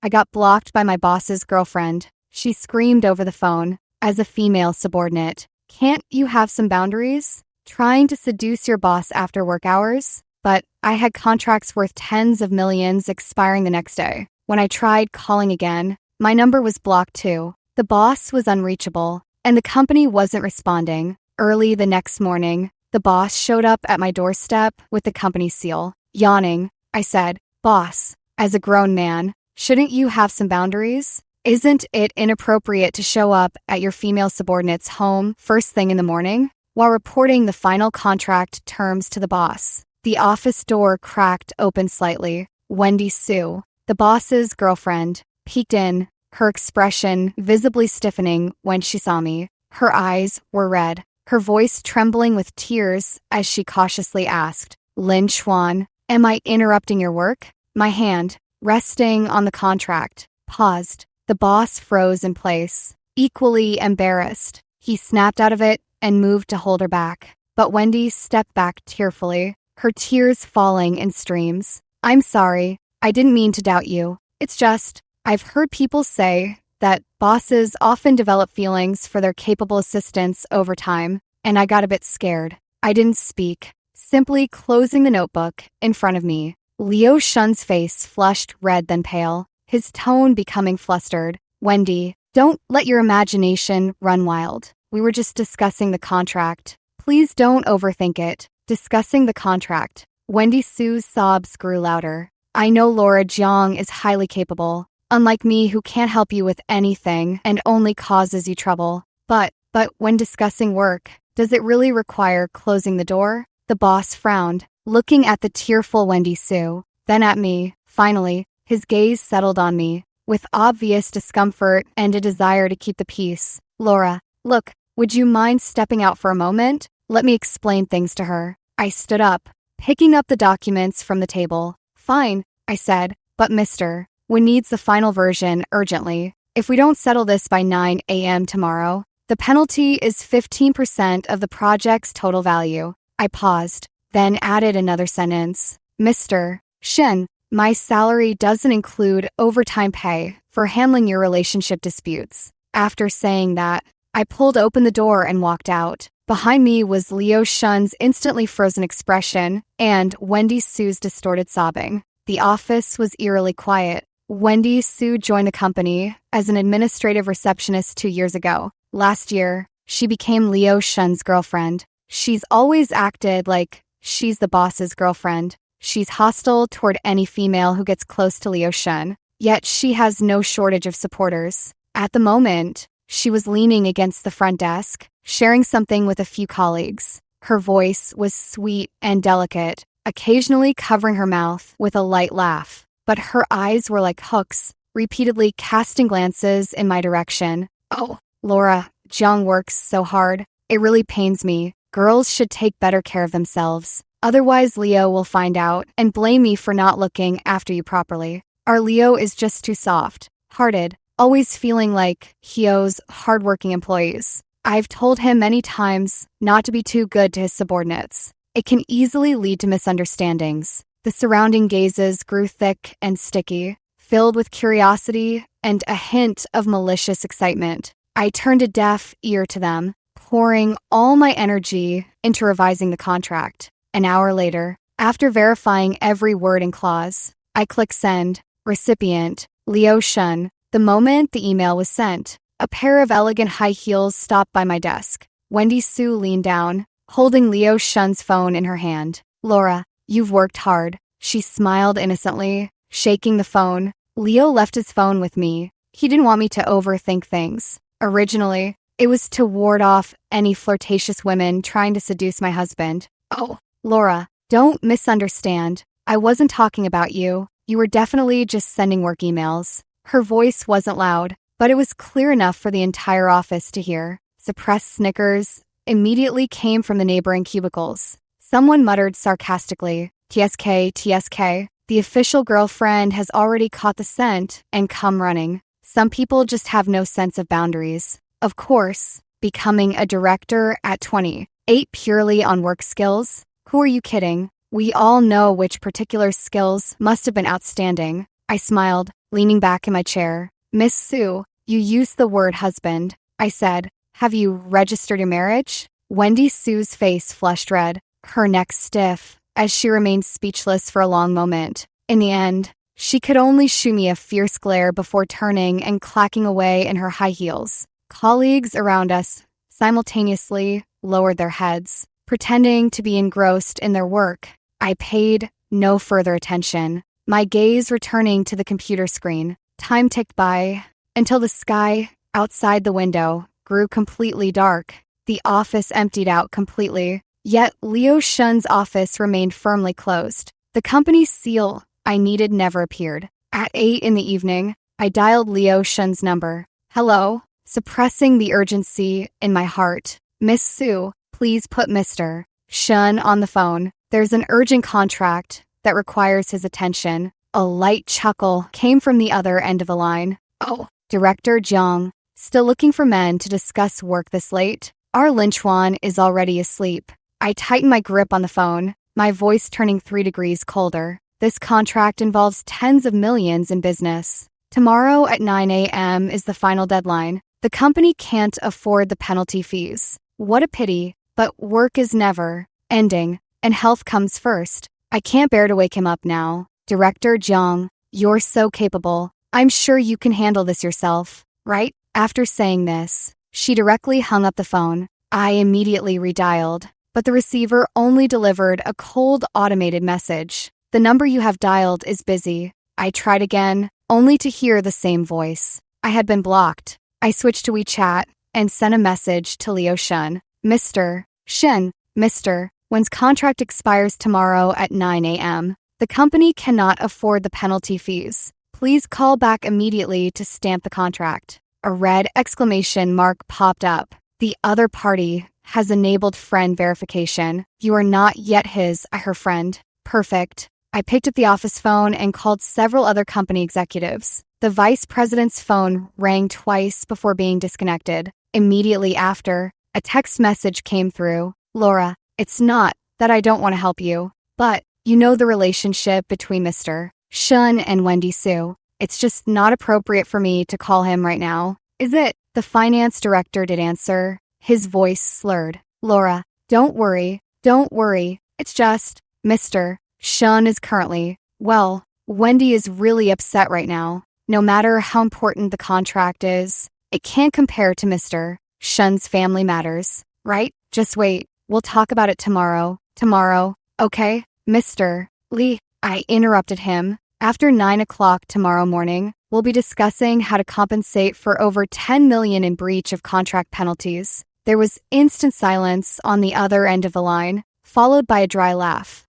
I got blocked by my boss's girlfriend. She screamed over the phone, as a female subordinate. Can't you have some boundaries? Trying to seduce your boss after work hours? But I had contracts worth tens of millions expiring the next day. When I tried calling again, my number was blocked too. The boss was unreachable, and the company wasn't responding. Early the next morning, the boss showed up at my doorstep with the company seal. Yawning, I said, "Boss, as a grown man, shouldn't you have some boundaries? Isn't it inappropriate to show up at your female subordinate's home first thing in the morning?" While reporting the final contract terms to the boss, the office door cracked open slightly. Wendy Sue, the boss's girlfriend, peeked in, her expression visibly stiffening when she saw me. Her eyes were red, her voice trembling with tears as she cautiously asked, "Lin Chuan, am I interrupting your work?" My hand, resting on the contract, paused. The boss froze in place, equally embarrassed. He snapped out of it and moved to hold her back. But Wendy stepped back tearfully, her tears falling in streams. "I'm sorry. I didn't mean to doubt you. It's just, I've heard people say that bosses often develop feelings for their capable assistants over time, and I got a bit scared." I didn't speak, simply closing the notebook in front of me. Liu Shun's face flushed red then pale, his tone becoming flustered. "Wendy, don't let your imagination run wild. We were just discussing the contract. Please don't overthink it." Discussing the contract. Wendy Sue's sobs grew louder. "I know Laura Jiang is highly capable, unlike me who can't help you with anything and only causes you trouble. But when discussing work, does it really require closing the door?" The boss frowned, looking at the tearful Wendy Sue, then at me. Finally, his gaze settled on me, with obvious discomfort and a desire to keep the peace. "Laura, look, would you mind stepping out for a moment? Let me explain things to her." I stood up, picking up the documents from the table. "Fine," I said, "but mister, we needs the final version urgently. If we don't settle this by 9 a.m. tomorrow, the penalty is 15% of the project's total value." I paused, then added another sentence. "Mr. Shen, my salary doesn't include overtime pay for handling your relationship disputes." After saying that, I pulled open the door and walked out. Behind me was Liu Shun's instantly frozen expression and Wendy Sue's distorted sobbing. The office was eerily quiet. Wendy Sue joined the company as an administrative receptionist 2 years ago. Last year, she became Liu Shun's girlfriend. She's always acted like she's the boss's girlfriend. She's hostile toward any female who gets close to Liu Shun, yet she has no shortage of supporters. At the moment, she was leaning against the front desk, sharing something with a few colleagues. Her voice was sweet and delicate, occasionally covering her mouth with a light laugh. But her eyes were like hooks, repeatedly casting glances in my direction. "Oh, Laura, Jiang works so hard. It really pains me. Girls should take better care of themselves. Otherwise, Leo will find out and blame me for not looking after you properly. Our Leo is just too soft-hearted, always feeling like he owes hardworking employees. I've told him many times not to be too good to his subordinates. It can easily lead to misunderstandings." The surrounding gazes grew thick and sticky, filled with curiosity and a hint of malicious excitement. I turned a deaf ear to them, pouring all my energy into revising the contract. An hour later, after verifying every word and clause, I clicked send. Recipient, Liu Shun. The moment the email was sent, a pair of elegant high heels stopped by my desk. Wendy Sue leaned down, holding Liu Shun's phone in her hand. "Laura, you've worked hard." She smiled innocently, shaking the phone. Leo left his phone with me. He didn't want me to overthink things. Originally, it was to ward off any flirtatious women trying to seduce my husband. "Oh, Laura, don't misunderstand. I wasn't talking about you. You were definitely just sending work emails." Her voice wasn't loud, but it was clear enough for the entire office to hear. Suppressed snickers immediately came from the neighboring cubicles. Someone muttered sarcastically, "TSK, TSK. The official girlfriend has already caught the scent and come running." Some people just have no sense of boundaries. Of course, becoming a director at 28 purely on work skills? Who are you kidding? We all know which particular skills must have been outstanding. I smiled, leaning back in my chair. Miss Sue, you used the word husband. I said, have you registered your marriage? Wendy Sue's face flushed red, her neck stiff, as she remained speechless for a long moment. In the end, she could only shoo me a fierce glare before turning and clacking away in her high heels. Colleagues around us simultaneously lowered their heads, pretending to be engrossed in their work. I paid no further attention, my gaze returning to the computer screen. Time ticked by until the sky outside the window grew completely dark. The office emptied out completely, yet Leo Shun's office remained firmly closed. The company's seal I needed never appeared. At 8 in the evening, I dialed Leo Shun's number. Hello? Suppressing the urgency in my heart. Miss Sue, please put Mr. Shun on the phone. There's an urgent contract that requires his attention. A light chuckle came from the other end of the line. Oh, Director Jiang, still looking for men to discuss work this late? Our Linchuan is already asleep. I tightened my grip on the phone, my voice turning 3 degrees colder. This contract involves tens of millions in business. Tomorrow at 9 a.m. is the final deadline. The company can't afford the penalty fees. What a pity, but work is never ending, and health comes first. I can't bear to wake him up now. Director Jiang, you're so capable. I'm sure you can handle this yourself, right? After saying this, she directly hung up the phone. I immediately redialed, but the receiver only delivered a cold automated message. The number you have dialed is busy. I tried again, only to hear the same voice. I had been blocked. I switched to WeChat and sent a message to Leo Shun. Mr. Shin, Mr. When's contract expires tomorrow at 9 a.m. The company cannot afford the penalty fees. Please call back immediately to stamp the contract. A red exclamation mark popped up. The other party has enabled friend verification. You are not yet her friend. Perfect. I picked up the office phone and called several other company executives. The vice president's phone rang twice before being disconnected. Immediately after, a text message came through. Laura, it's not that I don't want to help you, but you know the relationship between Mr. Shun and Wendy Sue. It's just not appropriate for me to call him right now. Is it? The finance director did answer, his voice slurred. Laura, don't worry. It's just, Mr. Shun is currently, well, Wendy is really upset right now. No matter how important the contract is, it can't compare to Mr. Shun's family matters, right? Just wait. We'll talk about it tomorrow. Tomorrow, okay? Mr. Lee, I interrupted him. After 9 o'clock tomorrow morning, we'll be discussing how to compensate for over $10 million in breach of contract penalties. There was instant silence on the other end of the line, followed by a dry laugh.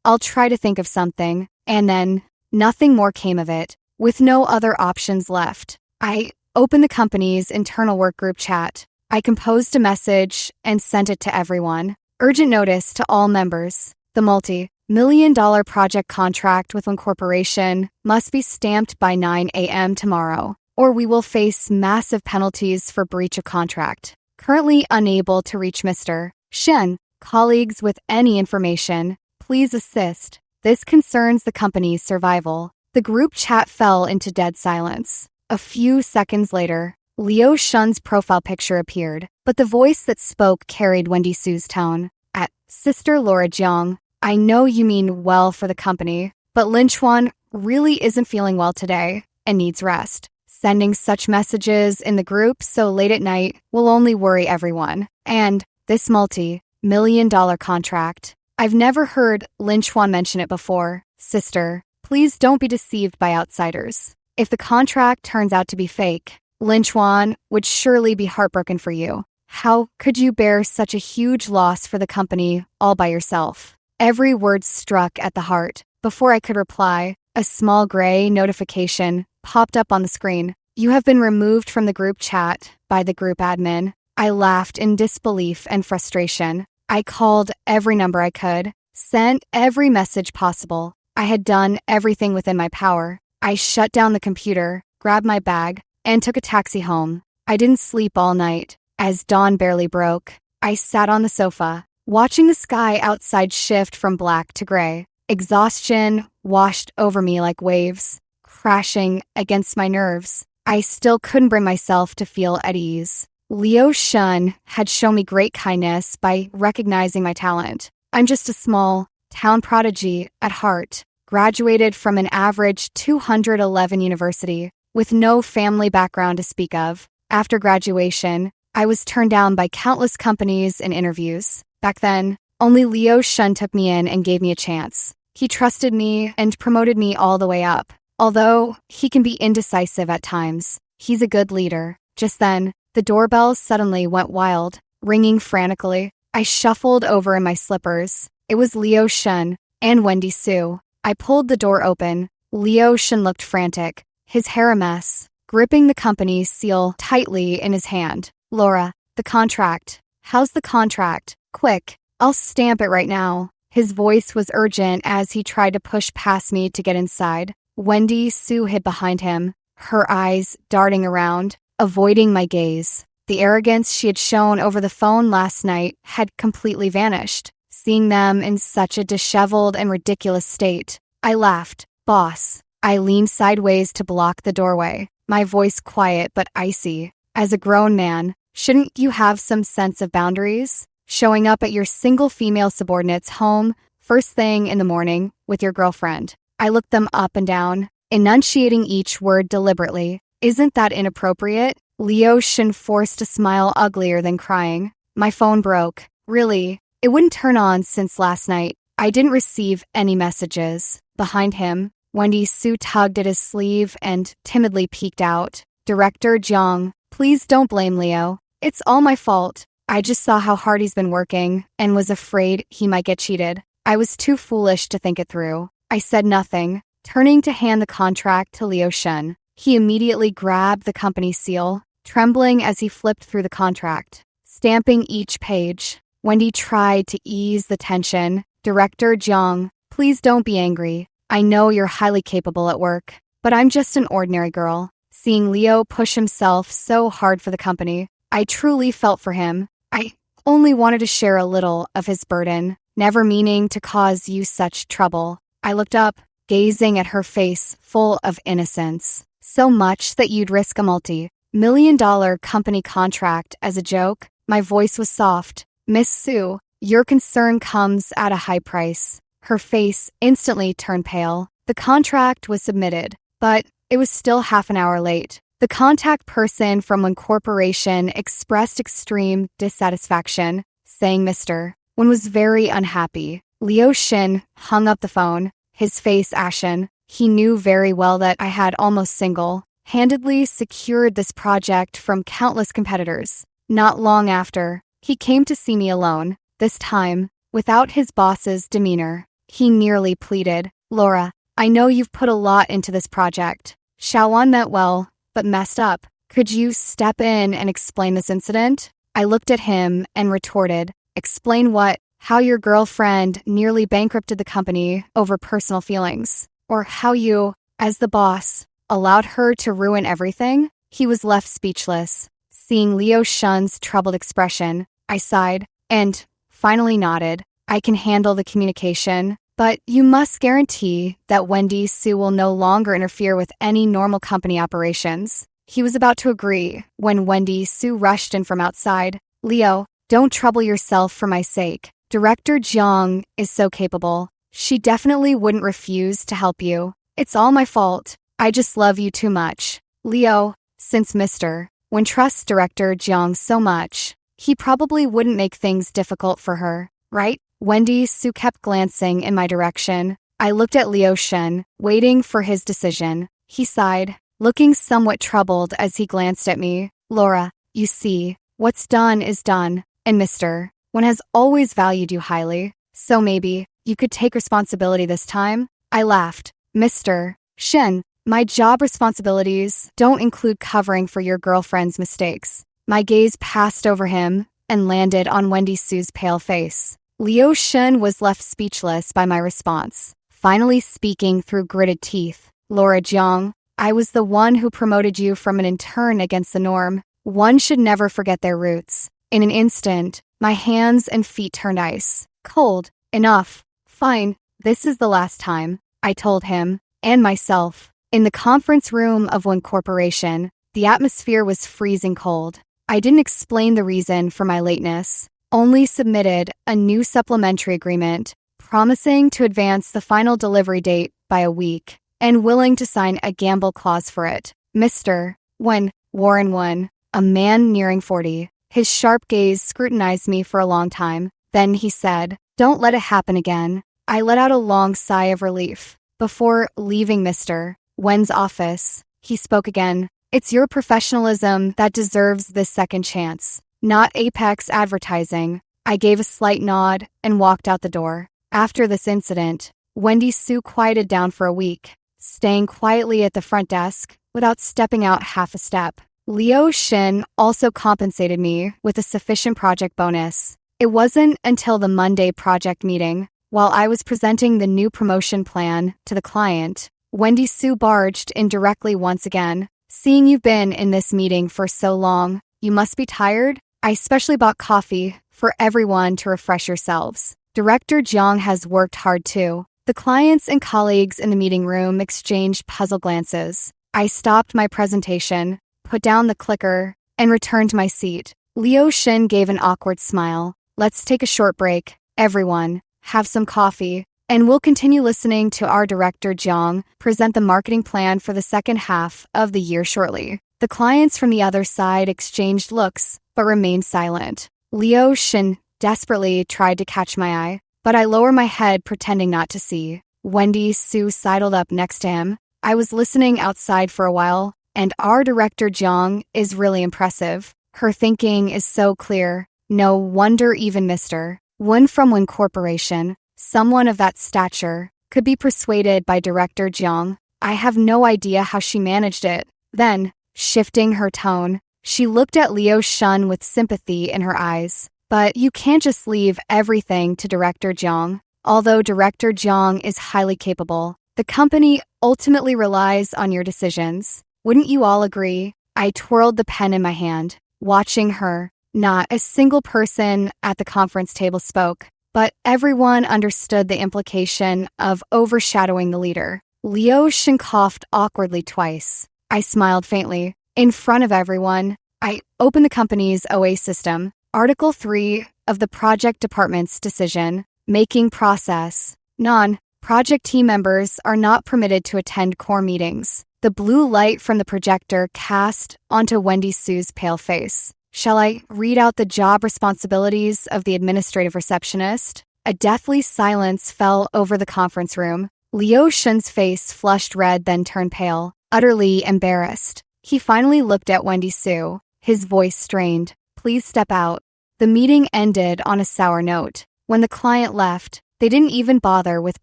I'll try to think of something, and then nothing more came of it. With no other options left, I opened the company's internal work group chat. I composed a message and sent it to everyone. Urgent notice to all members. The multi-million-dollar project contract with one corporation must be stamped by 9 a.m. tomorrow, or we will face massive penalties for breach of contract. Currently unable to reach Mr. Shen. Colleagues with any information, please assist. This concerns the company's survival. The group chat fell into dead silence. A few seconds later, Leo Shun's profile picture appeared, but the voice that spoke carried Wendy Sue's tone. At Sister Laura Jiang, I know you mean well for the company, but Linchuan really isn't feeling well today and needs rest. Sending such messages in the group so late at night will only worry everyone. And this multi-million-dollar contract. I've never heard Linchuan mention it before. Sister, please don't be deceived by outsiders. If the contract turns out to be fake, Linchuan would surely be heartbroken for you. How could you bear such a huge loss for the company all by yourself? Every word struck at the heart. Before I could reply, a small gray notification popped up on the screen. You have been removed from the group chat by the group admin. I laughed in disbelief and frustration. I called every number I could, sent every message possible. I had done everything within my power. I shut down the computer, grabbed my bag, and took a taxi home. I didn't sleep all night. As dawn barely broke, I sat on the sofa, watching the sky outside shift from black to gray. Exhaustion washed over me like waves, crashing against my nerves. I still couldn't bring myself to feel at ease. Liu Shun had shown me great kindness by recognizing my talent. I'm just a small town prodigy at heart, graduated from an average 211 university, with no family background to speak of. After graduation, I was turned down by countless companies and interviews. Back then, only Liu Shun took me in and gave me a chance. He trusted me and promoted me all the way up. Although he can be indecisive at times, he's a good leader. Just then, the doorbell suddenly went wild, ringing frantically. I shuffled over in my slippers. It was Liu Shun and Wendy Su. I pulled the door open. Liu Shun looked frantic, his hair a mess, gripping the company's seal tightly in his hand. Laura, the contract. How's the contract? Quick, I'll stamp it right now. His voice was urgent as he tried to push past me to get inside. Wendy Su hid behind him, her eyes darting around, avoiding my gaze. The arrogance she had shown over the phone last night had completely vanished. Seeing them in such a disheveled and ridiculous state, I laughed. Boss. I leaned sideways to block the doorway, my voice quiet but icy. As a grown man, shouldn't you have some sense of boundaries? Showing up at your single female subordinate's home first thing in the morning with your girlfriend. I looked them up and down, enunciating each word deliberately. Isn't that inappropriate? Liu Shun forced a smile uglier than crying. My phone broke. Really? It wouldn't turn on since last night. I didn't receive any messages. Behind him, Wendy Su tugged at his sleeve and timidly peeked out. Director Jiang, please don't blame Leo. It's all my fault. I just saw how hard he's been working and was afraid he might get cheated. I was too foolish to think it through. I said nothing, turning to hand the contract to Liu Shun. He immediately grabbed the company seal, trembling as he flipped through the contract, stamping each page. Wendy tried to ease the tension. Director Jiang, please don't be angry. I know you're highly capable at work, but I'm just an ordinary girl. Seeing Leo push himself so hard for the company, I truly felt for him. I only wanted to share a little of his burden, never meaning to cause you such trouble. I looked up, gazing at her face full of innocence. So much that you'd risk a multi-million-dollar company contract as a joke? My voice was soft. Miss Su, your concern comes at a high price. Her face instantly turned pale. The contract was submitted, but it was still half an hour late. The contact person from one corporation expressed extreme dissatisfaction, saying Mr. One was very unhappy. Liu Shun hung up the phone, his face ashen. He knew very well that I had almost single-handedly secured this project from countless competitors. Not long after, he came to see me alone, this time, without his boss's demeanor. He nearly pleaded, Laura, I know you've put a lot into this project. Shaoan meant well, but messed up. Could you step in and explain this incident? I looked at him and retorted, explain what? How your girlfriend nearly bankrupted the company over personal feelings, or how you, as the boss, allowed her to ruin everything? He was left speechless. Seeing Liu Shun's troubled expression, I sighed and finally nodded. I can handle the communication, but you must guarantee that Wendy Su will no longer interfere with any normal company operations. He was about to agree when Wendy Su rushed in from outside. Leo, don't trouble yourself for my sake. Director Jiang is so capable. She definitely wouldn't refuse to help you. It's all my fault. I just love you too much. Leo, since Mr. When trusts Director Jiang so much, he probably wouldn't make things difficult for her, right? Wendy Su kept glancing in my direction. I looked at Liu Shun, waiting for his decision. He sighed, looking somewhat troubled as he glanced at me. Laura, you see, what's done is done, and Mr. One has always valued you highly, so maybe you could take responsibility this time? I laughed. Mr. Shen, my job responsibilities don't include covering for your girlfriend's mistakes. My gaze passed over him and landed on Wendy Su's pale face. Liu Shen was left speechless by my response, finally speaking through gritted teeth. Laura Jiang, I was the one who promoted you from an intern against the norm. One should never forget their roots. In an instant, my hands and feet turned ice. Cold. Enough. Fine. This is the last time, I told him, and myself. In the conference room of one corporation, the atmosphere was freezing cold. I didn't explain the reason for my lateness, only submitted a new supplementary agreement, promising to advance the final delivery date by a week, and willing to sign a gamble clause for it. Mr. Warren won, a man nearing 40. His sharp gaze scrutinized me for a long time. Then he said, "Don't let it happen again." I let out a long sigh of relief. Before leaving Mr. Wen's office, he spoke again. "It's your professionalism that deserves this second chance, not Apex advertising." I gave a slight nod and walked out the door. After this incident, Wendy Sue quieted down for a week, staying quietly at the front desk without stepping out half a step. Leo Shin also compensated me with a sufficient project bonus. It wasn't until the Monday project meeting, while I was presenting the new promotion plan to the client, Wendy Sue barged in directly once again. "Seeing you've been in this meeting for so long, you must be tired. I specially bought coffee for everyone to refresh yourselves. Director Jiang has worked hard too." The clients and colleagues in the meeting room exchanged puzzled glances. I stopped my presentation, put down the clicker, and returned to my seat. Leo Shin gave an awkward smile. "Let's take a short break, everyone, have some coffee, and we'll continue listening to our director Jiang present the marketing plan for the second half of the year shortly." The clients from the other side exchanged looks, but remained silent. Leo Shin desperately tried to catch my eye, but I lowered my head pretending not to see. Wendy Sue sidled up next to him. "I was listening outside for a while, and our director Jiang is really impressive. Her thinking is so clear. No wonder even Mr. Wen from Wen Corporation, someone of that stature, could be persuaded by Director Jiang. I have no idea how she managed it." Then, shifting her tone, she looked at Leo Shun with sympathy in her eyes. "But you can't just leave everything to Director Jiang. Although Director Jiang is highly capable, the company ultimately relies on your decisions. Wouldn't you all agree?" I twirled the pen in my hand, watching her. Not a single person at the conference table spoke, but everyone understood the implication of overshadowing the leader. Leo Shin coughed awkwardly twice. I smiled faintly. In front of everyone, I opened the company's OA system. Article 3 of the project department's decision, making process. Non-project team members are not permitted to attend core meetings. The blue light from the projector cast onto Wendy Sue's pale face. Shall I read out the job responsibilities of the administrative receptionist? A deathly silence fell over the conference room. Leo Shun's face flushed red, then turned pale, utterly embarrassed. He finally looked at Wendy Sue, his voice strained. "Please step out." The meeting ended on a sour note. When the client left, they didn't even bother with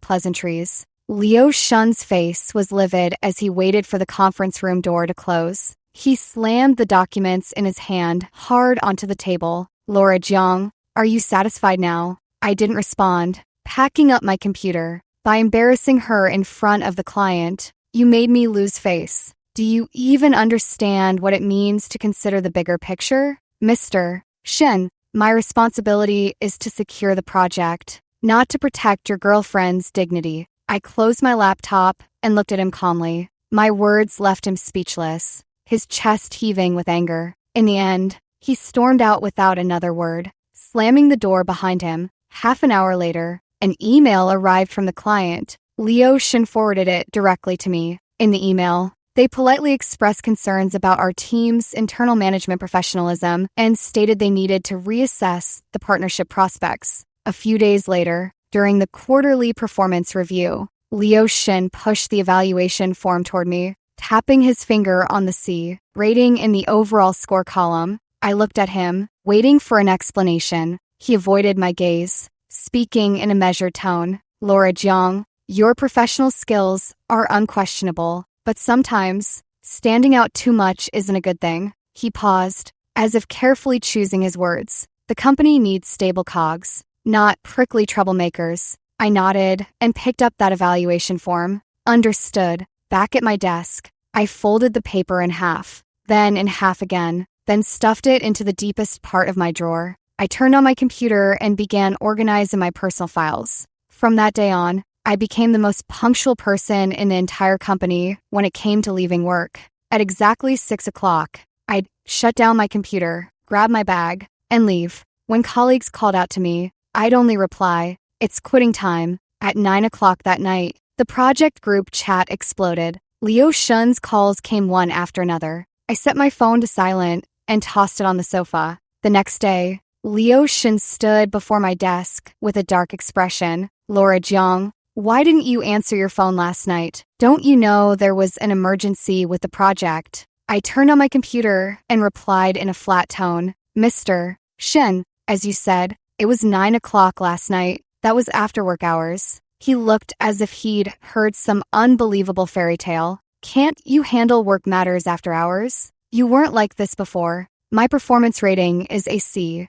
pleasantries. Leo Shun's face was livid as he waited for the conference room door to close. He slammed the documents in his hand hard onto the table. "Laura Jiang, are you satisfied now?" I didn't respond, packing up my computer. "By embarrassing her in front of the client, you made me lose face. Do you even understand what it means to consider the bigger picture? Mr. Shin, my responsibility is to secure the project, not to protect your girlfriend's dignity." I closed my laptop and looked at him calmly. My words left him speechless, his chest heaving with anger. In the end, he stormed out without another word, slamming the door behind him. Half an hour later, an email arrived from the client. Leo Shin forwarded it directly to me. In the email, they politely expressed concerns about our team's internal management professionalism and stated they needed to reassess the partnership prospects. A few days later, during the quarterly performance review, Leo Shin pushed the evaluation form toward me, tapping his finger on the C rating in the overall score column. I looked at him, waiting for an explanation. He avoided my gaze, speaking in a measured tone. "Laura Jiang, your professional skills are unquestionable, but sometimes standing out too much isn't a good thing." He paused, as if carefully choosing his words. "The company needs stable cogs, not prickly troublemakers." I nodded and picked up that evaluation form. "Understood." Back at my desk, I folded the paper in half, then in half again, then stuffed it into the deepest part of my drawer. I turned on my computer and began organizing my personal files. From that day on, I became the most punctual person in the entire company when it came to leaving work. At exactly 6 o'clock, I'd shut down my computer, grab my bag, and leave. When colleagues called out to me, I'd only reply, "It's quitting time." At 9 o'clock that night, the project group chat exploded. Leo Shun's calls came one after another. I set my phone to silent and tossed it on the sofa. The next day, Leo Shun stood before my desk with a dark expression. "Laura Jiang, why didn't you answer your phone last night? Don't you know there was an emergency with the project?" I turned on my computer and replied in a flat tone, "Mr. Shen, as you said, it was 9 o'clock last night. That was after work hours." He looked as if he'd heard some unbelievable fairy tale. "Can't you handle work matters after hours? You weren't like this before. My performance rating is a C."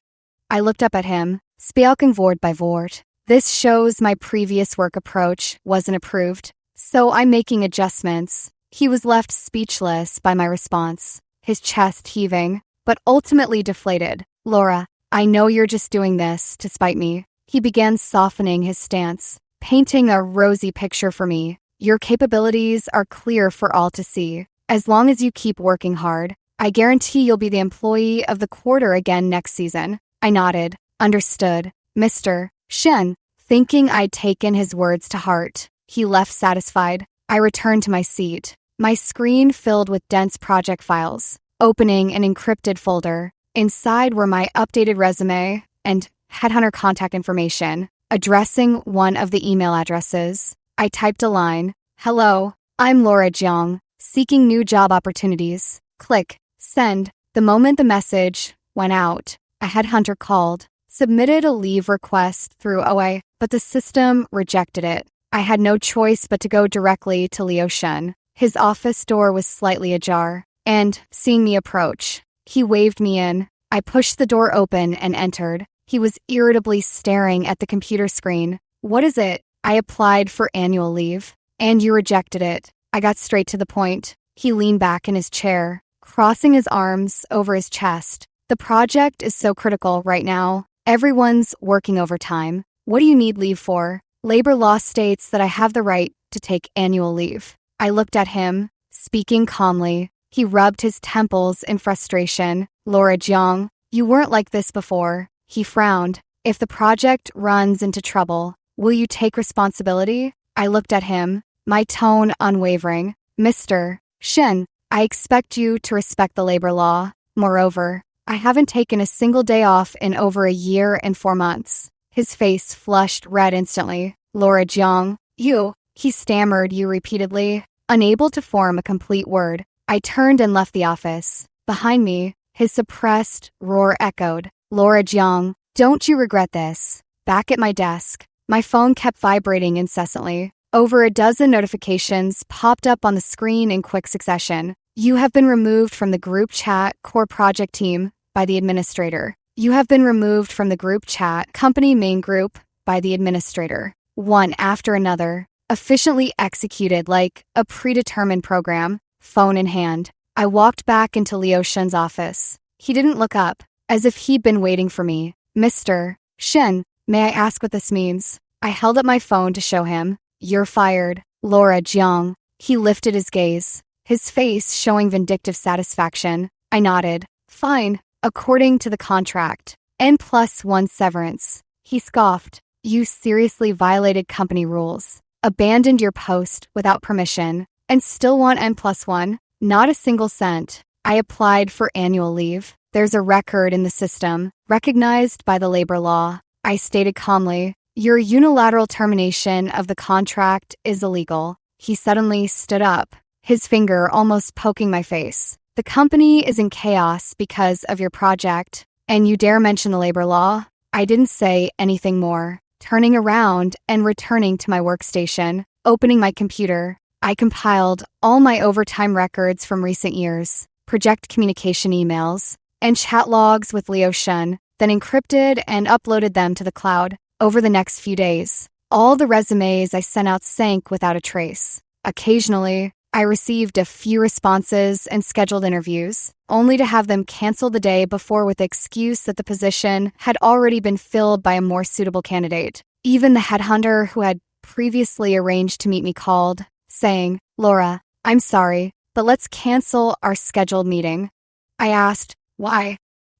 I looked up at him, speaking word by word. This shows my previous work approach wasn't approved, so I'm making adjustments. He was left speechless by my response, his chest heaving, but ultimately deflated. "Laura, I know you're just doing this to spite me." He began softening his stance, painting a rosy picture for me. "Your capabilities are clear for all to see. As long as you keep working hard, I guarantee you'll be the employee of the quarter again next season." I nodded. "Understood, Mr. Shen." Thinking I'd taken his words to heart, he left satisfied. I returned to my seat, my screen filled with dense project files. Opening an encrypted folder, inside were my updated resume and headhunter contact information. Addressing one of the email addresses, I typed a line, "Hello, I'm Laura Jiang, seeking new job opportunities." Click, send. The moment the message went out, a headhunter called, submitted a leave request through OA, but the system rejected it. I had no choice but to go directly to Leo Shun. His office door was slightly ajar, and, seeing me approach, he waved me in. I pushed the door open and entered. He was irritably staring at the computer screen. "What is it?" I applied for annual leave, and you rejected it. I got straight to the point. He leaned back in his chair, crossing his arms over his chest. "The project is so critical right now. Everyone's working overtime. What do you need leave for? Labor law states that I have the right to take annual leave." I looked at him, speaking calmly. He rubbed his temples in frustration. "Laura Jiang, you weren't like this before." He frowned. "If the project runs into trouble, will you take responsibility?" I looked at him, my tone unwavering. "Mr. Shen, I expect you to respect the labor law. Moreover, I haven't taken a single day off in over a year and 4 months." His face flushed red instantly. "Laura Jiang, you," he stammered you repeatedly, unable to form a complete word. I turned and left the office. Behind me, his suppressed roar echoed. "Laura Jiang, don't you regret this?" Back at my desk, my phone kept vibrating incessantly. Over a dozen notifications popped up on the screen in quick succession. "You have been removed from the group chat core project team by the administrator. You have been removed from the group chat company main group by the administrator." One after another, efficiently executed like a predetermined program, phone in hand. I walked back into Leo Shen's office. He didn't look up, as if he'd been waiting for me. "Mr. Shen, may I ask what this means?" I held up my phone to show him. "You're fired, Laura Jiang." He lifted his gaze, his face showing vindictive satisfaction. I nodded. "Fine, according to the contract. N+1 severance." He scoffed. "You seriously violated company rules, abandoned your post without permission, and still want N+1? Not a single cent." I applied for annual leave. "There's a record in the system, recognized by the labor law." I stated calmly. "Your unilateral termination of the contract is illegal." He suddenly stood up, his finger almost poking my face. "The company is in chaos because of your project, and you dare mention the labor law?" I didn't say anything more. Turning around and returning to my workstation, opening my computer, I compiled all my overtime records from recent years, project communication emails, and chat logs with Leo Shun, then encrypted and uploaded them to the cloud. Over the next few days, all the resumes I sent out sank without a trace. Occasionally, I received a few responses and scheduled interviews, only to have them cancel the day before with the excuse that the position had already been filled by a more suitable candidate. Even the headhunter who had previously arranged to meet me called, saying, "Laura, I'm sorry, but let's cancel our scheduled meeting." I asked, "Why?"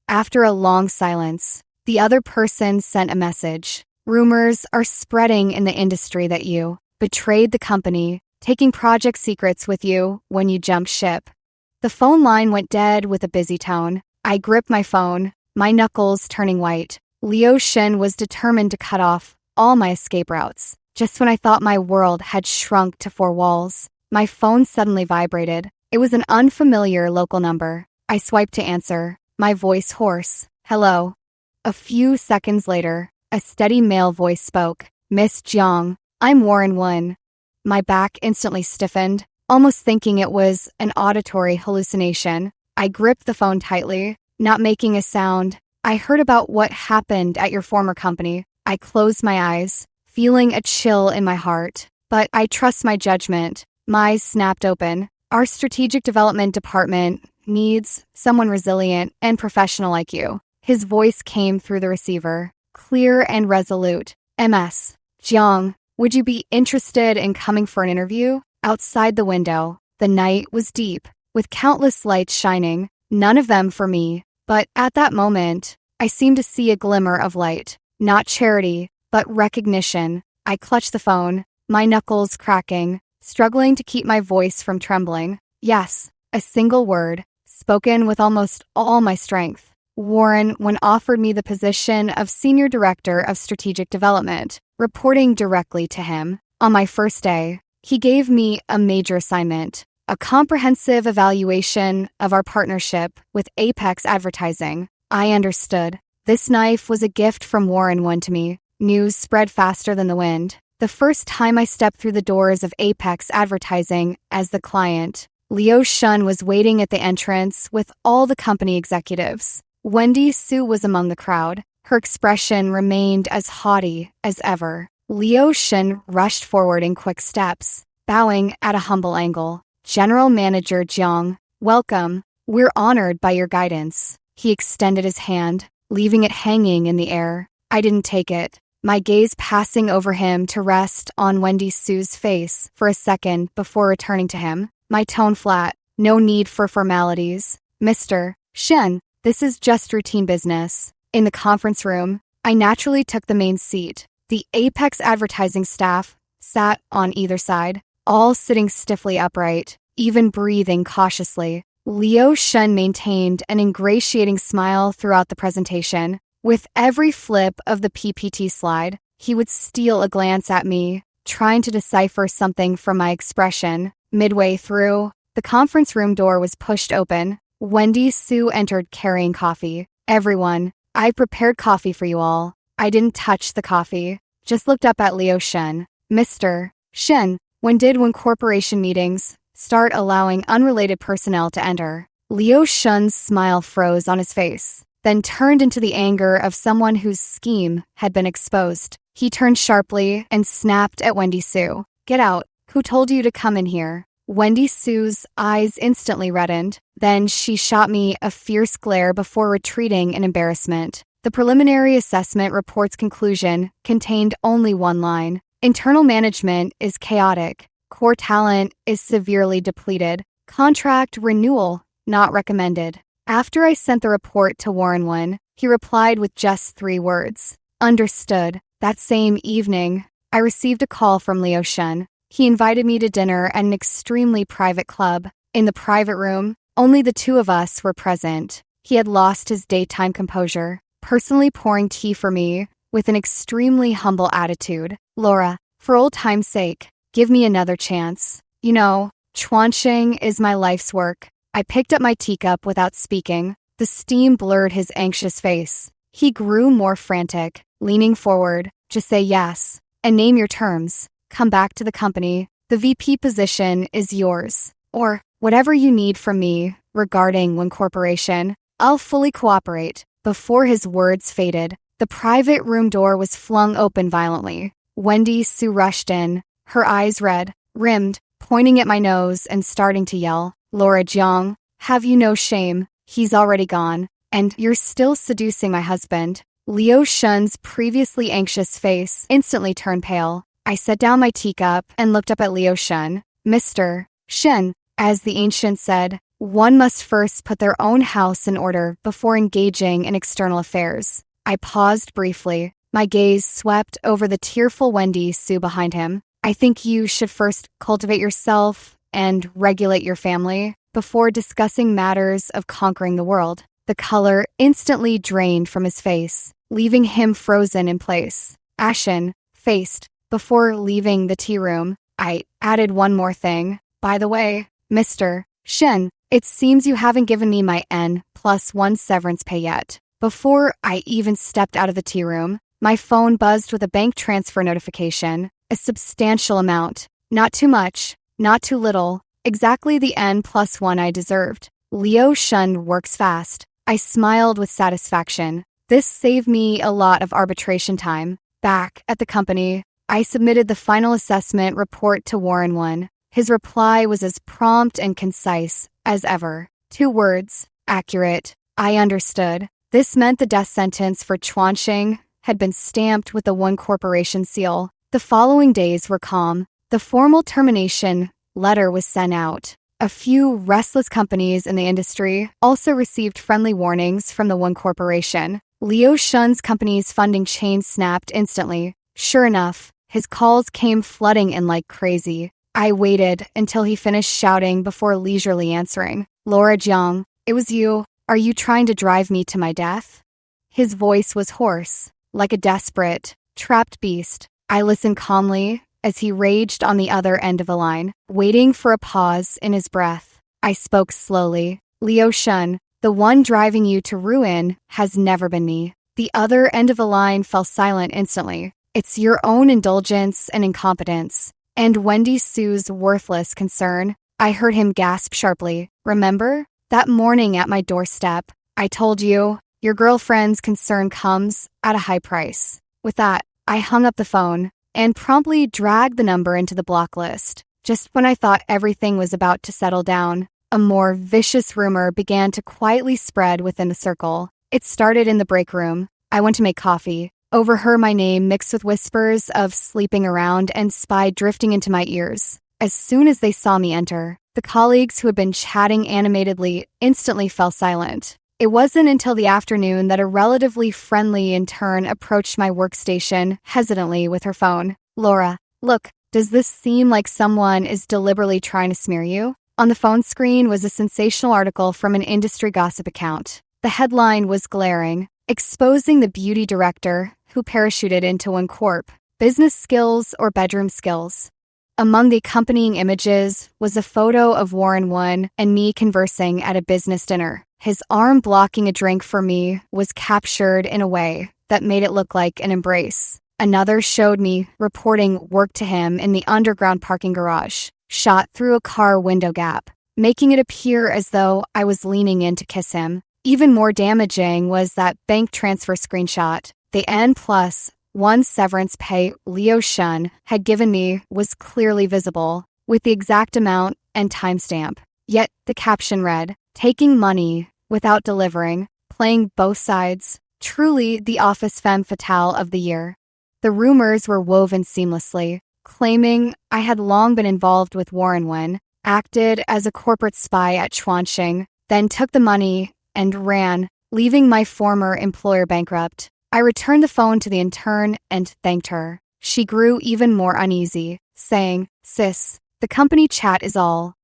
After a long silence, the other person sent a message. "Rumors are spreading in the industry that you betrayed the company, taking project secrets with you when you jumped ship." The phone line went dead with a busy tone. I gripped my phone, my knuckles turning white. Liu Shen was determined to cut off all my escape routes. Just when I thought my world had shrunk to four walls, my phone suddenly vibrated. It was an unfamiliar local number. I swiped to answer, my voice hoarse. "Hello." A few seconds later, a steady male voice spoke. "Miss Jiang, I'm Warren Wun." My back instantly stiffened, almost thinking it was an auditory hallucination. I gripped the phone tightly, not making a sound. "I heard about what happened at your former company." I closed my eyes, feeling a chill in my heart. "But I trust my judgment." My eyes snapped open. "Our strategic development department needs someone resilient and professional like you." His voice came through the receiver, clear and resolute. "MS. Jiang, would you be interested in coming for an interview?" Outside the window, the night was deep, with countless lights shining, none of them for me. But at that moment, I seemed to see a glimmer of light. Not charity, but recognition. I clutched the phone, my knuckles cracking, struggling to keep my voice from trembling. Yes, a single word, spoken with almost all my strength. Warren, when offered me the position of Senior Director of Strategic Development, reporting directly to him. On my first day, he gave me a major assignment, a comprehensive evaluation of our partnership with Apex Advertising. I understood. This knife was a gift from Warren Wun to me. News spread faster than the wind. The first time I stepped through the doors of Apex Advertising as the client, Liu Shun was waiting at the entrance with all the company executives. Wendy Su was among the crowd. Her expression remained as haughty as ever. Liu Shun rushed forward in quick steps, bowing at a humble angle. "General Manager Jiang, welcome. We're honored by your guidance." He extended his hand, leaving it hanging in the air. I didn't take it, my gaze passing over him to rest on Wendy Su's face for a second before returning to him. My tone flat, no need for formalities. "Mr. Shen, this is just routine business." In the conference room, I naturally took the main seat. The Apex Advertising staff sat on either side, all sitting stiffly upright, even breathing cautiously. Liu Shen maintained an ingratiating smile throughout the presentation. With every flip of the PPT slide, he would steal a glance at me, trying to decipher something from my expression. Midway through, the conference room door was pushed open. Wendy Su entered carrying coffee. "Everyone, I prepared coffee for you all." I didn't touch the coffee, just looked up at Liu Shen. "Mr. Shen, when corporation meetings start allowing unrelated personnel to enter?" Liu Shen's smile froze on his face, then turned into the anger of someone whose scheme had been exposed. He turned sharply and snapped at Wendy Su. "Get out. Who told you to come in here?" Wendy Su's eyes instantly reddened. Then she shot me a fierce glare before retreating in embarrassment. The preliminary assessment report's conclusion contained only one line. "Internal management is chaotic. Core talent is severely depleted. Contract renewal not recommended." After I sent the report to Warren Wun, he replied with just 3 words. "Understood." That same evening, I received a call from Liu Shen. He invited me to dinner at an extremely private club. In the private room, only the two of us were present. He had lost his daytime composure, personally pouring tea for me with an extremely humble attitude. "Laura, for old time's sake, give me another chance. You know, Chuanqing is my life's work." I picked up my teacup without speaking. The steam blurred his anxious face. He grew more frantic, leaning forward. "Just say yes, and name your terms. Come back to the company. The VP position is yours. Or whatever you need from me regarding Wun Corporation. I'll fully cooperate." Before his words faded, the private room door was flung open violently. Wendy Su rushed in, her eyes red, rimmed, pointing at my nose and starting to yell. "Laura Jiang, have you no shame? He's already gone, and you're still seducing my husband." Liu Shun's previously anxious face instantly turned pale. I set down my teacup and looked up at Liu Shun. Mr. Shen, as the ancient said, one must first put their own house in order before engaging in external affairs. I paused briefly. My gaze swept over the tearful Wendy Sue behind him. I think you should first cultivate yourself and regulate your family before discussing matters of conquering the world. The color instantly drained from his face, leaving him frozen in place, ashen-faced. Before leaving the tea room, I added one more thing. By the way, Mr. Shen, it seems you haven't given me my N+1 severance pay yet. Before I even stepped out of the tea room, my phone buzzed with a bank transfer notification, a substantial amount. Not too much, not too little, exactly the N+1 I deserved. Liu Shun works fast. I smiled with satisfaction. This saved me a lot of arbitration time. Back at the company, I submitted the final assessment report to Warren One. His reply was as prompt and concise as ever. 2 words, accurate. I understood. This meant the death sentence for Chuanqing had been stamped with the One Corporation seal. The following days were calm. The formal termination letter was sent out. A few restless companies in the industry also received friendly warnings from the One Corporation. Liu Shun's company's funding chain snapped instantly. Sure enough, his calls came flooding in like crazy. I waited until he finished shouting before leisurely answering. Laura Jiang, it was you. Are you trying to drive me to my death? His voice was hoarse, like a desperate, trapped beast. I listened calmly as he raged on the other end of the line, waiting for a pause in his breath. I spoke slowly. Liu Shun, the one driving you to ruin has never been me. The other end of the line fell silent instantly. It's your own indulgence and incompetence. And Wendy Sue's worthless concern. I heard him gasp sharply. Remember? That morning at my doorstep, I told you, your girlfriend's concern comes at a high price. With that, I hung up the phone and promptly dragged the number into the block list. Just when I thought everything was about to settle down, a more vicious rumor began to quietly spread within the circle. It started in the break room. I went to make coffee, overheard my name mixed with whispers of sleeping around and spy drifting into my ears. As soon as they saw me enter, the colleagues who had been chatting animatedly instantly fell silent. It wasn't until the afternoon that a relatively friendly intern approached my workstation hesitantly with her phone. Laura, look, does this seem like someone is deliberately trying to smear you? On the phone screen was a sensational article from an industry gossip account. The headline was glaring, exposing the beauty director who parachuted into One Corp. Business skills or bedroom skills. Among the accompanying images was a photo of Warren One and me conversing at a business dinner. His arm blocking a drink for me was captured in a way that made it look like an embrace. Another showed me reporting work to him in the underground parking garage, shot through a car window gap, making it appear as though I was leaning in to kiss him. Even more damaging was that bank transfer screenshot. The N+1 severance pay Liu Shun had given me was clearly visible, with the exact amount and timestamp. Yet the caption read, taking money without delivering, playing both sides, truly the office femme fatale of the year. The rumors were woven seamlessly, claiming I had long been involved with Warren Wen, acted as a corporate spy at Chuanqing, then took the money and ran, leaving my former employer bankrupt. I returned the phone to the intern and thanked her. She grew even more uneasy, saying, Sis, the company chat is all.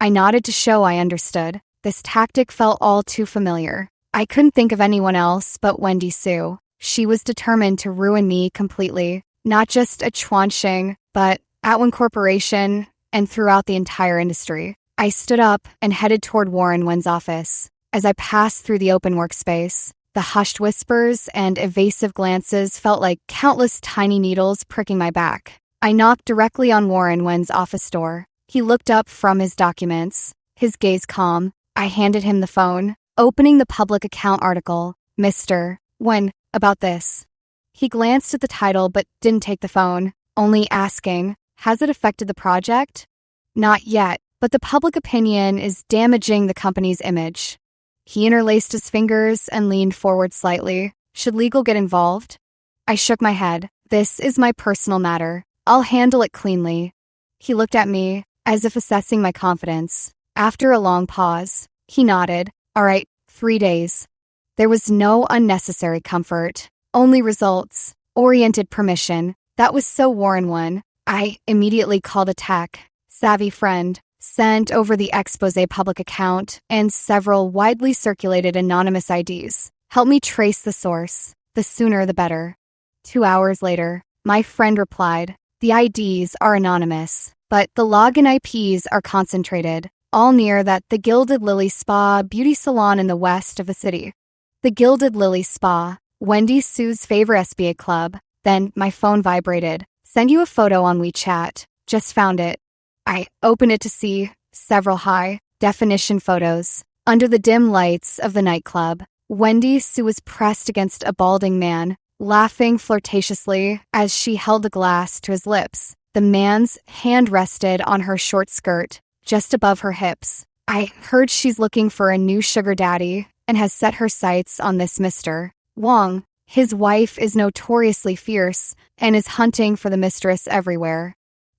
I nodded to show I understood. This tactic felt all too familiar. I couldn't think of anyone else but Wendy Sue. She was determined to ruin me completely, not just at Chuanqing, but at One Corporation and throughout the entire industry. I stood up and headed toward Warren Wen's office. As I passed through the open workspace, the hushed whispers and evasive glances felt like countless tiny needles pricking my back. I knocked directly on Warren Wen's office door. He looked up from his documents, his gaze calm. I handed him the phone, opening the public account article. Mr. Wen, about this. He glanced at the title but didn't take the phone, only asking, has it affected the project? Not yet, but the public opinion is damaging the company's image. He interlaced his fingers and leaned forward slightly. Should legal get involved? I shook my head. This is my personal matter. I'll handle it cleanly. He looked at me, as if assessing my confidence. After a long pause, he nodded. All right, 3 days. There was no unnecessary comfort, only results, oriented permission. That was so Warren one. I immediately called a tech-savvy friend, sent over the expose public account and several widely circulated anonymous IDs. Help me trace the source. The sooner the better. 2 hours later, my friend replied, the IDs are anonymous, but the login IPs are concentrated, all near the Gilded Lily Spa beauty salon in the west of the city. The Gilded Lily Spa, Wendy Sue's favorite SBA club. Then my phone vibrated. Send you a photo on WeChat. Just found it. I opened it to see several high-definition photos. Under the dim lights of the nightclub, Wendy Sue was pressed against a balding man, laughing flirtatiously as she held a glass to his lips. The man's hand rested on her short skirt, just above her hips. I heard she's looking for a new sugar daddy and has set her sights on this Mr. Wong. His wife is notoriously fierce and is hunting for the mistress everywhere.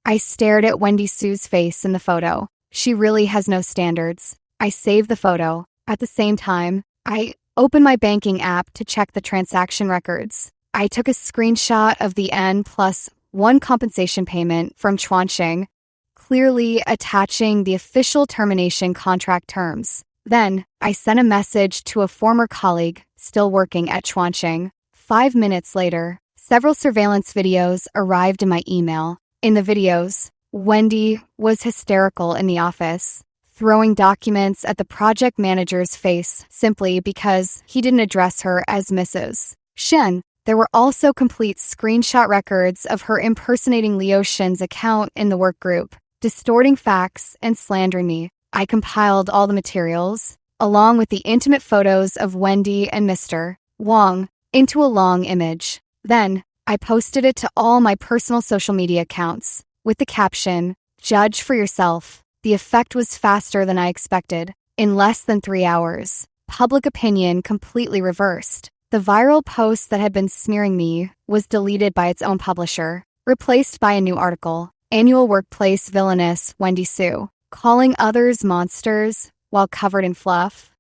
I stared at Wendy Sue's face in the photo. She really has no standards. I saved the photo. At the same time, I opened my banking app to check the transaction records. I took a screenshot of the N+1 compensation payment from Chuanqing, clearly attaching the official termination contract terms. Then, I sent a message to a former colleague still working at Chuanqing. 5 minutes later, several surveillance videos arrived in my email. In the videos, Wendy was hysterical in the office, throwing documents at the project manager's face simply because he didn't address her as Mrs. Shen. There were also complete screenshot records of her impersonating Liu Shen's account in the work group, distorting facts and slandering me. I compiled all the materials, along with the intimate photos of Wendy and Mr. Wong, into a long image. Then, I posted it to all my personal social media accounts, with the caption, "Judge for yourself." The effect was faster than I expected. In less than 3 hours, public opinion completely reversed. The viral post that had been smearing me was deleted by its own publisher, replaced by a new article. Annual workplace villainess Wendy Sue, calling others monsters while covered in fluff.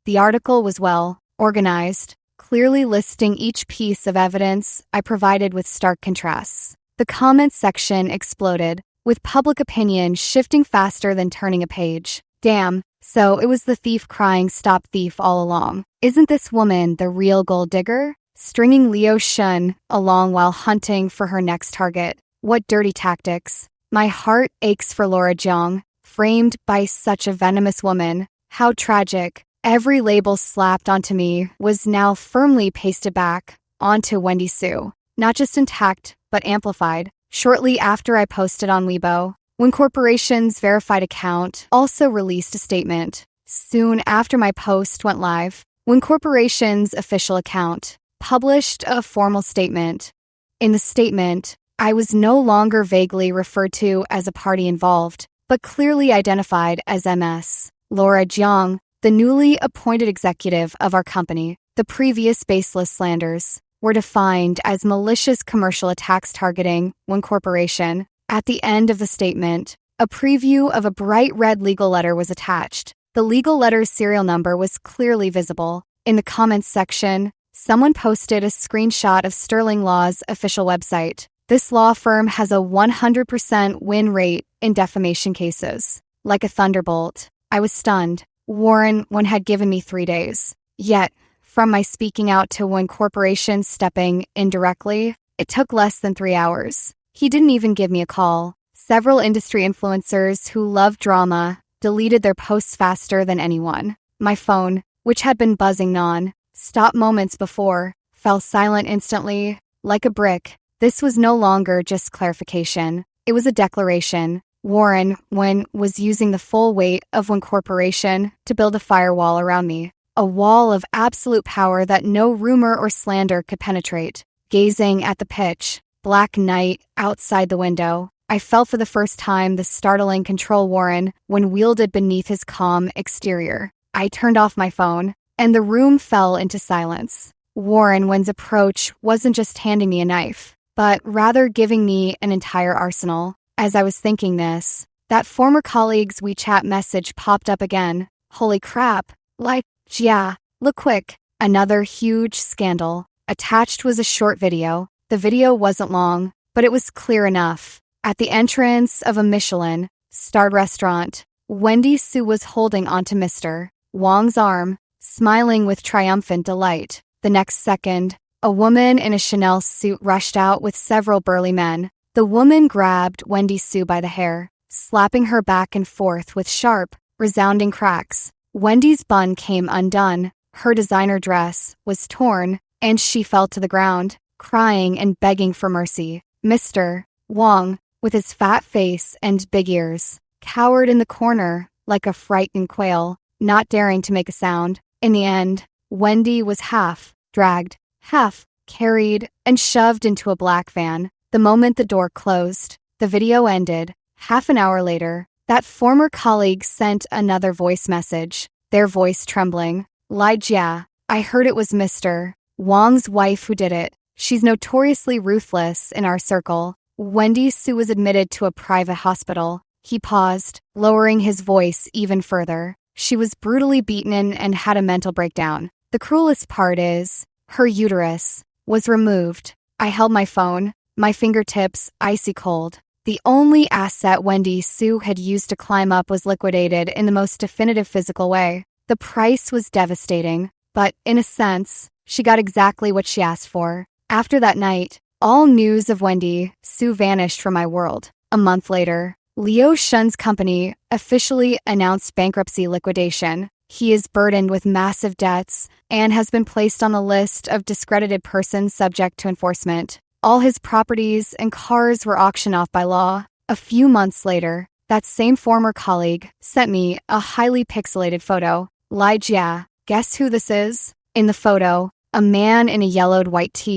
The article was well organized, clearly listing each piece of evidence I provided with stark contrasts. The comments section exploded, with public opinion shifting faster than turning a page. Damn, so it was the thief crying stop thief all along. Isn't this woman the real gold digger? Stringing Liu Shen along while hunting for her next target. What dirty tactics. My heart aches for Laura Jiang, framed by such a venomous woman. How tragic. Every label slapped onto me was now firmly pasted back onto Wendy Sue. Not just intact, but amplified. Shortly after I posted on Weibo, When Corporation's verified account also released a statement. Soon after my post went live, When Corporation's official account published a formal statement. In the statement, I was no longer vaguely referred to as a party involved, but clearly identified as MS. Laura Jiang, the newly appointed executive of our company. The previous baseless slanders were defined as malicious commercial attacks targeting One Corporation. At the end of the statement, a preview of a bright red legal letter was attached. The legal letter's serial number was clearly visible. In the comments section, someone posted a screenshot of Sterling Law's official website. This law firm has a 100% win rate in defamation cases. Like a thunderbolt, I was stunned. Warren One had given me 3 days. Yet, from my speaking out to One Corporation stepping in directly, it took less than 3 hours. He didn't even give me a call. Several industry influencers who love drama deleted their posts faster than anyone. My phone, which had been buzzing non-stop moments before, fell silent instantly, like a brick. This was no longer just clarification. It was a declaration. Warren One was using the full weight of One Corporation to build a firewall around me. A wall of absolute power that no rumor or slander could penetrate. Gazing at the pitch black night outside the window, I felt for the first time the startling control Warren One wielded beneath his calm exterior. I turned off my phone, and the room fell into silence. Warren One's approach wasn't just handing me a knife, but rather giving me an entire arsenal. As I was thinking this, that former colleague's WeChat message popped up again. Holy crap. Like, yeah, look quick. Another huge scandal. Attached was a short video. The video wasn't long, but it was clear enough. At the entrance of a Michelin-starred restaurant, Wendy Sue was holding onto Mr. Wong's arm, smiling with triumphant delight. The next second, a woman in a Chanel suit rushed out with several burly men. The woman grabbed Wendy Sue by the hair, slapping her back and forth with sharp, resounding cracks. Wendy's bun came undone, her designer dress was torn, and she fell to the ground, crying and begging for mercy. Mr. Wong, with his fat face and big ears, cowered in the corner like a frightened quail, not daring to make a sound. In the end, Wendy was half dragged, half carried, and shoved into a black van. The moment the door closed, the video ended. Half an hour later, that former colleague sent another voice message, their voice trembling. Lied, yeah, I heard it was Mr. Wong's wife who did it. She's notoriously ruthless in our circle. Wendy Sue was admitted to a private hospital. He paused, lowering his voice even further. She was brutally beaten and had a mental breakdown. The cruelest part is, her uterus was removed. I held my phone, my fingertips icy cold. The only asset Wendy Sue had used to climb up was liquidated in the most definitive physical way. The price was devastating, but in a sense, she got exactly what she asked for. After that night, all news of Wendy Sue vanished from my world. A month later, Leo Shun's company officially announced bankruptcy liquidation. He is burdened with massive debts and has been placed on a list of discredited persons subject to enforcement. All his properties and cars were auctioned off by law. A few months later, that same former colleague sent me a highly pixelated photo. Lied, yeah, guess who this is? In the photo, a man in a yellowed white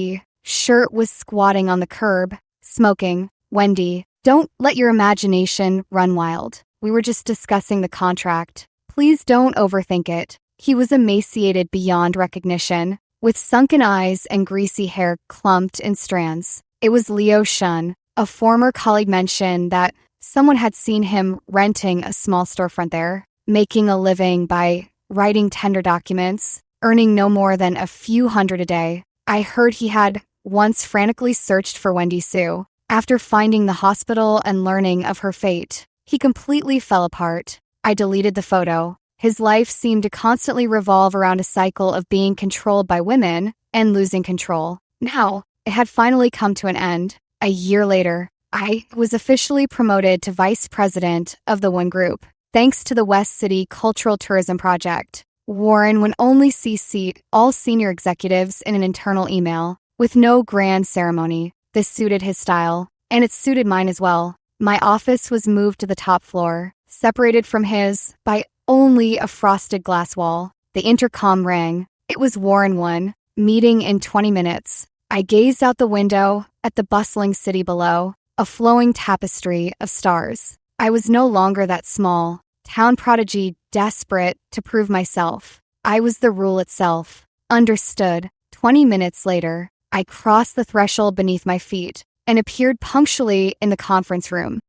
shirt was squatting on the curb, smoking. Wendy, don't let your imagination run wild. We were just discussing the contract. Please don't overthink it. He was emaciated beyond recognition, with sunken eyes and greasy hair clumped in strands. It was Leo Shun. A former colleague mentioned that someone had seen him renting a small storefront there, making a living by writing tender documents, earning no more than a few hundred a day. I heard he had once frantically searched for Wendy Sue. After finding the hospital and learning of her fate, he completely fell apart. I deleted the photo. His life seemed to constantly revolve around a cycle of being controlled by women and losing control. Now, it had finally come to an end. A year later, I was officially promoted to vice president of the One Group, thanks to the West City Cultural Tourism Project. Warren would only CC all senior executives in an internal email, with no grand ceremony. This suited his style, and it suited mine as well. My office was moved to the top floor, separated from his by only a frosted glass wall. The intercom rang. It was Warren 1, meeting in 20 minutes. I gazed out the window at the bustling city below, a flowing tapestry of stars. I was no longer that small town prodigy desperate to prove myself. I was the rule itself. Understood. 20 minutes later, I crossed the threshold beneath my feet and appeared punctually in the conference room.